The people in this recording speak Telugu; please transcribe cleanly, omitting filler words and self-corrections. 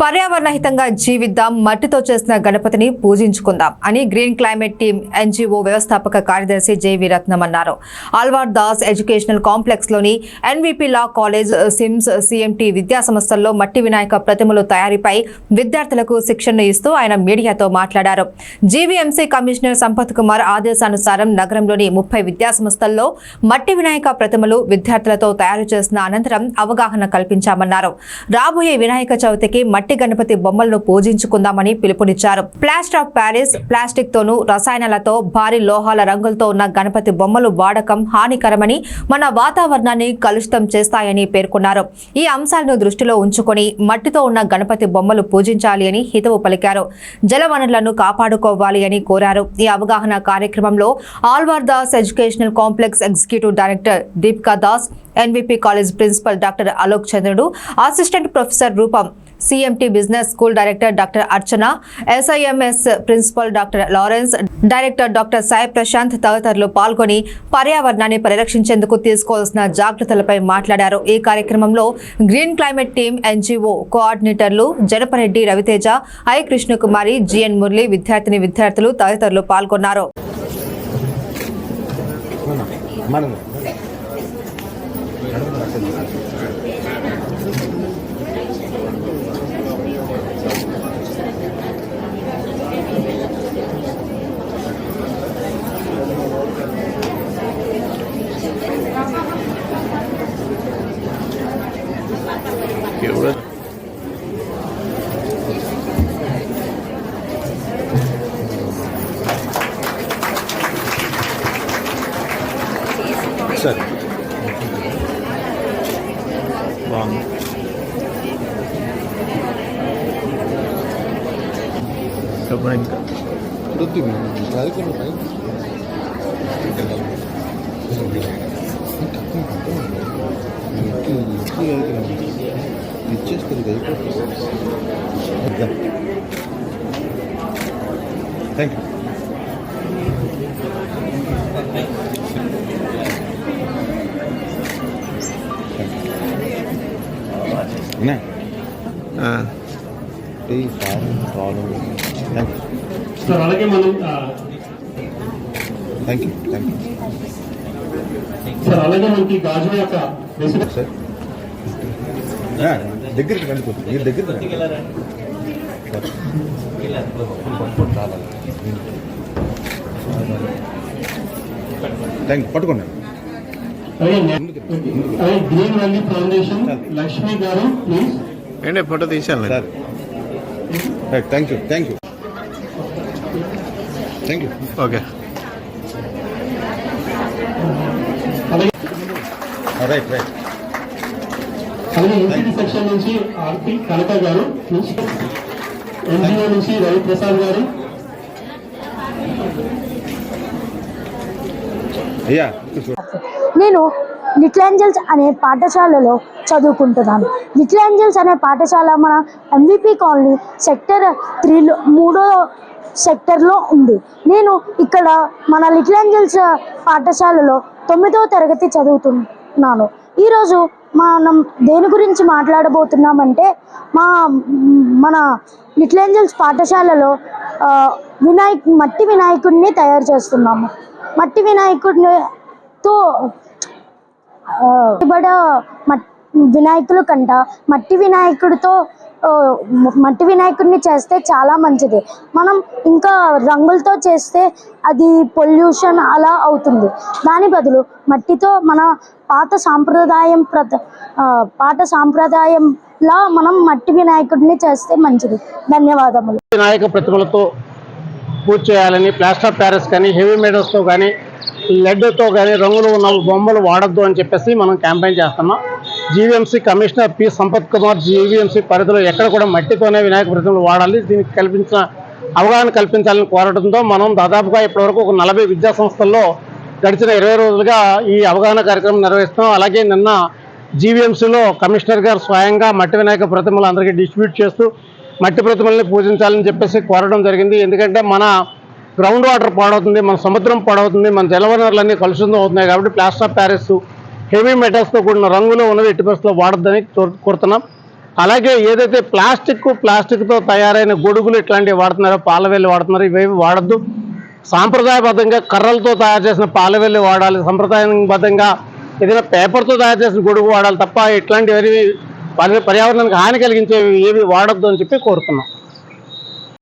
పర్యావరణహితంగా జీవిద్దాం, మట్టితో చేసిన గణపతిని పూజించుకుందాం అని గ్రీన్ క్లైమేట్ టీమ్ ఎన్జీఓ వ్యవస్థాపక కార్యదర్శి జేవి రత్నం అన్నారు. ఆల్వార్ దాస్ ఎడ్యుకేషనల్ కాంప్లెక్స్ లోని ఎన్వీపీ లా కాలేజ్, సిమ్స్, సిఎంటీ విద్యా సంస్థల్లో మట్టి వినాయక ప్రతిమల తయారీపై విద్యార్థులకు శిక్షణ ఇస్తూ ఆయన మీడియాతో మాట్లాడారు. జీవీఎంసీ కమిషనర్ సంపత్ కుమార్ ఆదేశానుసారం నగరంలోని 30 విద్యా సంస్థల్లో మట్టి వినాయక ప్రతిమలు విద్యార్థులతో తయారు చేసిన అనంతరం అవగాహన కల్పించామన్నారు. రాబోయే వినాయక చవితికి మట్టి గణపతి బొమ్మలను పూజించుకుందామని పిలుపునిచ్చారు. ప్లాస్టర్ ఆఫ్ ప్యారిస్, ప్లాస్టిక్ తోనూ రసాయనాలతో, భారీ లోహాల రంగులతో ఉన్న గణపతి బొమ్మలు వాడకం హానికరమని, మన వాతావరణాన్ని కలుషితం చేస్తాయని పేర్కొన్నారు. ఈ అంశాలను దృష్టిలో ఉంచుకొని మట్టితో ఉన్న గణపతి బొమ్మలు పూజించాలి అని హితవు పలికారు. జల వనరులను కాపాడుకోవాలి అని కోరారు. ఈ అవగాహన కార్యక్రమంలో Alwar Das educational complex executive director Deepika Das, NVP college principal doctor Alok Chandrudu, assistant professor Roopam, CMT business school director doctor Archana, SIMS principal doctor Lawrence, director doctor Sai Prashanth తదితరులు పాల్గొని పర్యావరణాన్ని పరిరక్షించేందుకు తీసుకోవాల్సిన జాగ్రత్తలపై మాట్లాడారు. ఈ కార్యక్రమంలో గ్రీన్ క్లైమేట్ టీమ్ ఎన్జీఓ కోఆర్డినేటర్లు జనపరెడ్డి రవితేజ, ఐ కృష్ణకుమారి, జిఎన్ మురళి, విద్యార్థులు తదితరులు పాల్గొన్నారు. సరే బాగుంది. చెప్పండి. ఇంకా ఇచ్చేస్తుంది. Thank you. సార్ అలాగే మనం థ్యాంక్ యూ సార్ అలాగే మనకి గాజు యొక్క సార్ దగ్గరికి వెళ్ళిపోతుంది. మీరు దగ్గరికి థ్యాంక్ యూ. పట్టుకోండి. గ్రీన్ వ్యాలీ ఫౌండేషన్ లక్ష్మి గారు ప్లీజ్ ఏంటి ఫోటో తీసాను sir. Thank you. Okay right. అలాగే ఎన్సిటి సెక్షన్ నుంచి ఆర్పి కనక గారు ప్లీజ్. ఎన్జిఓ నుంచి రవిప్రసాద్ గారు. నేను లిటిల్ ఏంజల్స్ అనే పాఠశాలలో చదువుకుంటున్నాను. లిటిల్ ఏంజల్స్ అనే పాఠశాల మన ఎంవిపి కాలనీ సెక్టర్ 3లో 3వ సెక్టర్లో ఉంది. నేను ఇక్కడ మన లిటిల్ ఏంజల్స్ పాఠశాలలో 9వ తరగతి చదువుతున్నాను. ఈరోజు మనం దేని గురించి మాట్లాడబోతున్నామంటే మన లిటిల్ ఏంజల్స్ పాఠశాలలో మట్టి వినాయకుడిని తయారు చేస్తున్నాము. మట్టి వినాయకుడితో వినాయకుల కంట మట్టి వినాయకుడిని చేస్తే చాలా మంచిది. మనం ఇంకా రంగులతో చేస్తే అది పొల్యూషన్ అలా అవుతుంది. దాని బదులు మట్టితో మన పాత సాంప్రదాయంలా మనం మట్టి వినాయకుడిని చేస్తే మంచిది. ధన్యవాదములు. వినాయక ప్రతిమలతో పూజ చేయాలని, ప్లాస్టర్ ఆఫ్ ప్యారిస్ కానీ, హెవీ మెటల్స్తో కానీ, లెడ్తో కానీ రంగులు ఉన్న బొమ్మలు వాడద్దు అని చెప్పేసి మనం క్యాంపెయిన్ చేస్తున్నాం. GVMC commissioner P Sampath Kumar GVMC పరిధిలో ఎక్కడ కూడా మట్టితోనే వినాయక ప్రతిమలు వాడాలి, దీనికి అవగాహన కల్పించాలని కోరడంతో మనం దాదాపుగా ఇప్పటివరకు ఒక 40 విద్యా సంస్థల్లో గడిచిన 20 రోజులుగా ఈ అవగాహన కార్యక్రమం నిర్వహిస్తున్నాం. అలాగే నిన్న జీవీఎంసీలో కమిషనర్ గారు స్వయంగా మట్టి వినాయక ప్రతిమలు అందరికీ డిస్ట్రిబ్యూట్ చేస్తూ మట్టి ప్రతిమల్ని పూజించాలని చెప్పేసి కోరడం జరిగింది. ఎందుకంటే మన గ్రౌండ్ వాటర్ పాడవుతుంది, మన సముద్రం పాడవుతుంది, మన జలవనరులన్నీ కలుషితం అవుతున్నాయి. కాబట్టి ప్లాస్టర్ ఆఫ్ ప్యారిస్, హెవీ మెటల్స్తో కూడిన రంగులో ఉన్నవి ఎట్టి పరిస్థితుల్లో వాడొద్దని కోరుతున్నాం. అలాగే ఏదైతే ప్లాస్టిక్తో తయారైన గొడుగులు ఇట్లాంటివి వాడుతున్నారో, పాలవెల్లి వాడుతున్నారో, ఇవేవి వాడద్దు. సాంప్రదాయబద్ధంగా కర్రలతో తయారు చేసిన పాలవెల్లి వాడాలి. సంప్రదాయబద్ధంగా ఏదైనా పేపర్తో తయారు చేసిన గొడుగు వాడాలి తప్ప ఇట్లాంటివి పర్యావరణానికి హాని కలిగించేవి ఏవి వాడొద్దు అని చెప్పి కోరుతున్నాం.